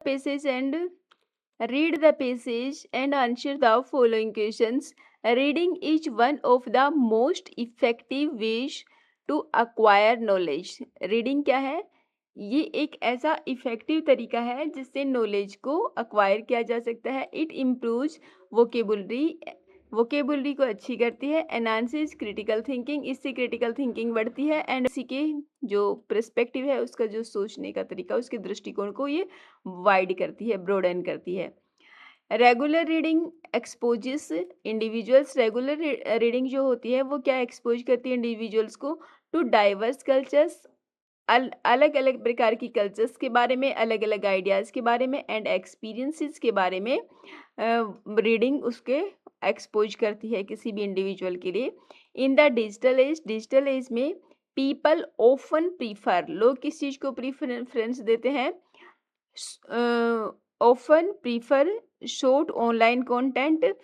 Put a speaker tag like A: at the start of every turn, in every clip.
A: passage and read the passage and answer the following questions. Reading is one of the most effective ways to acquire knowledge. Reading क्या है? ये एक ऐसा effective तरीका है जिससे नॉलेज को अक्वायर किया जा सकता है. इट इम्प्रूव्स वोकेबुलरी को अच्छी करती है. एनहांसेस क्रिटिकल थिंकिंग, इससे क्रिटिकल थिंकिंग बढ़ती है. एंड इसी के जो पर्सपेक्टिव है, उसका जो सोचने का तरीका, उसके दृष्टिकोण को ये वाइड करती है, ब्रॉडन करती है. Regular reading exposes individuals. Regular reading जो होती है वो क्या एक्सपोज करती है इंडिविजुअल्स को? टू डाइवर्स कल्चर्स, अलग अलग प्रकार की कल्चर्स के बारे में, अलग अलग आइडियाज़ के बारे में एंड एक्सपीरियंसेस के बारे में रीडिंग उसके एक्सपोज करती है किसी भी इंडिविजुअल के लिए. इन द डिजिटल एज में पीपल ऑफन प्रीफर, लोग किस चीज़ को प्रीफरेंस देते हैं? Often prefer short online content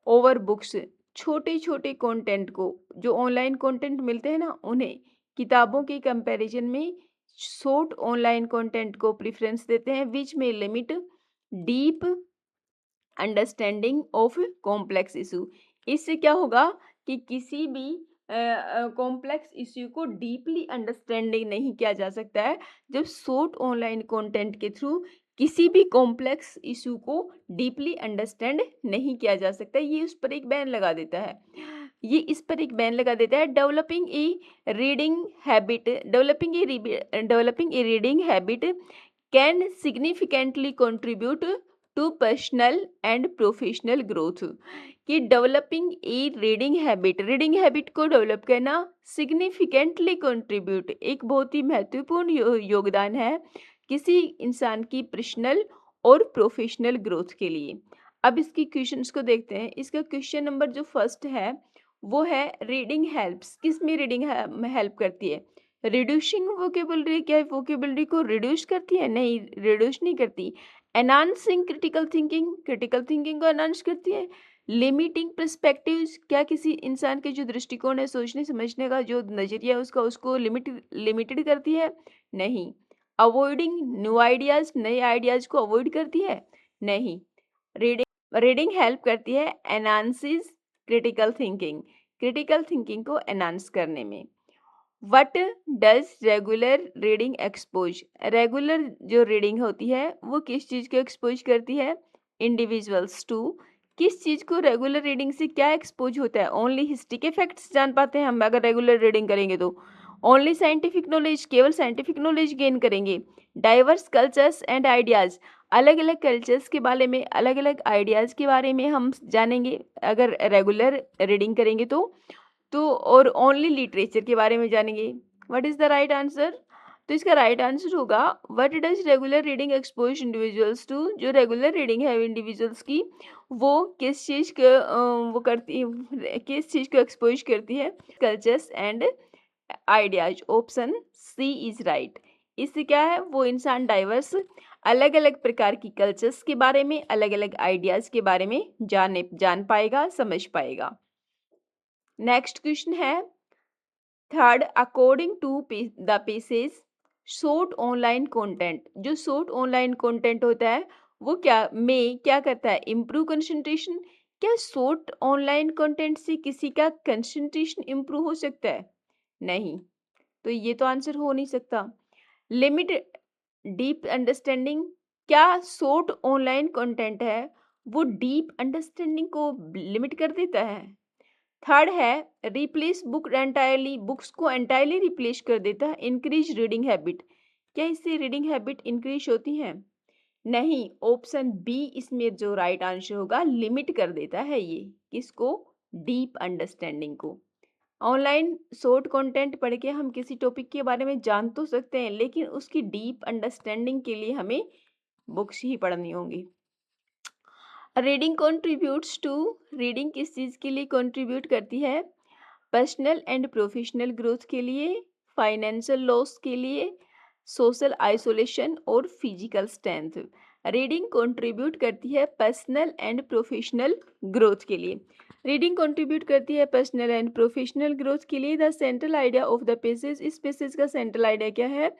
A: over books. छोटे छोटे कंटेंट को, जो ऑनलाइन कंटेंट मिलते हैं ना, उन्हें किताबों के कंपैरिजन में शॉर्ट ऑनलाइन कंटेंट को प्रेफरेंस देते हैं, विच में limit deep understanding of complex issue. इससे क्या होगा कि किसी भी कॉम्प्लेक्स इश्यू को डीपली अंडरस्टैंडिंग नहीं किया जा सकता है जब शॉर्ट ऑनलाइन कंटेंट के थ्रू किसी भी कॉम्प्लेक्स इशू को डीपली अंडरस्टैंड नहीं किया जा सकता. ये उस पर एक बैन लगा देता है. Developing a reading habit can significantly contribute to personal and professional growth. कि डेवलपिंग ए रीडिंग हैबिट को डेवलप करना सिग्निफिकेंटली कंट्रीब्यूट, एक बहुत ही महत्वपूर्ण योगदान है किसी इंसान की पर्सनल और प्रोफेशनल ग्रोथ के लिए. अब इसकी क्वेश्चंस को देखते हैं. इसका क्वेश्चन नंबर जो फर्स्ट है वो है रीडिंग हेल्प्स. किस में रीडिंग हेल्प करती है? Reducing vocabulary. क्या वोकेबुलरी को रिड्यूस करती है? नहीं, रिड्यूस नहीं करती. एनहांसिंग क्रिटिकल थिंकिंग को एनहांस करती है. Limiting perspectives. क्या किसी इंसान के जो दृष्टिकोण है, सोचने समझने का जो नजरिया है उसको लिमिटेड करती है? नहीं. अवॉइडिंग न्यू आइडियाज, नए आइडियाज को अवॉइड करती है? नहीं. रीडिंग हेल्प करती है एनहांसेस क्रिटिकल थिंकिंग को एनहांस करने में. What does regular reading expose? Regular जो रीडिंग होती है वो किस चीज़ को एक्सपोज करती है? Individuals to. किस चीज़ को रेगुलर रीडिंग से क्या एक्सपोज होता है? ओनली हिस्ट्री के फैक्ट्स जान पाते हैं हम अगर रेगुलर रीडिंग करेंगे तो. ओनली साइंटिफिक नॉलेज, केवल साइंटिफिक नॉलेज गेन करेंगे. डाइवर्स कल्चर्स एंड आइडियाज़, अलग अलग कल्चर्स के बारे में, अलग अलग आइडियाज़ के बारे में हम जानेंगे अगर रेगुलर रीडिंग करेंगे तो और ओनली लिटरेचर के बारे में जानेंगे. What is the right answer? तो इसका राइट आंसर होगा what does regular reading expose individuals to. जो रेगुलर रीडिंग है इंडिविजुअल्स की, वो किस चीज़ को वो करती है, किस चीज़ को एक्सपोज करती है? Cultures and ideas. Option C is right. इससे क्या है, वो इंसान डाइवर्स, अलग अलग प्रकार की कल्चर्स के बारे में, अलग अलग आइडियाज़ के बारे में जान पाएगा, समझ पाएगा. नेक्स्ट क्वेश्चन है third. According to the passage short online content. जो शॉर्ट ऑनलाइन कंटेंट होता है वो क्या करता है? Improve concentration. क्या शॉर्ट ऑनलाइन कंटेंट से किसी का कंसंट्रेशन इम्प्रूव हो सकता है? नहीं. तो ये तो आंसर हो नहीं सकता. Limit deep understanding. क्या शॉर्ट ऑनलाइन कंटेंट है वो डीप अंडरस्टैंडिंग को लिमिट कर देता है? थर्ड है रिप्लेस बुक्स को एंटायरली रिप्लेस कर देता है. Increase reading habit. क्या इससे रीडिंग हैबिट इंक्रीज होती है? नहीं. ऑप्शन बी इसमें जो राइट आंसर होगा, लिमिट कर देता है ये. किसको? डीप अंडरस्टैंडिंग को. ऑनलाइन शॉर्ट कंटेंट पढ़ के हम किसी टॉपिक के बारे में जान तो सकते हैं, लेकिन उसकी डीप अंडरस्टैंडिंग के लिए हमें बुक्स ही पढ़नी होंगी. रीडिंग किस चीज़ के लिए कंट्रीब्यूट करती है? पर्सनल एंड प्रोफेशनल ग्रोथ के लिए, फाइनेंशियल लॉस के लिए, सोशल आइसोलेशन और फिजिकल स्ट्रेंथ. रीडिंग कंट्रीब्यूट करती है पर्सनल एंड प्रोफेशनल ग्रोथ के लिए. रीडिंग कंट्रीब्यूट करती है पर्सनल एंड प्रोफेशनल ग्रोथ के लिए। The central idea of the passage, इस पेसेज का सेंट्रल आइडिया क्या है?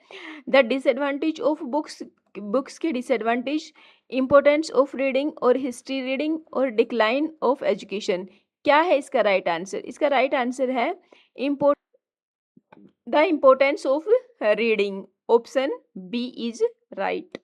A: The disadvantage of books, books के डिसएडवांटेज, इंपॉर्टेंस ऑफ रीडिंग और हिस्ट्री रीडिंग और डिक्लाइन ऑफ एजुकेशन। क्या है इसका राइट आंसर? इसका राइट आंसर है the importance of reading. Option B is right.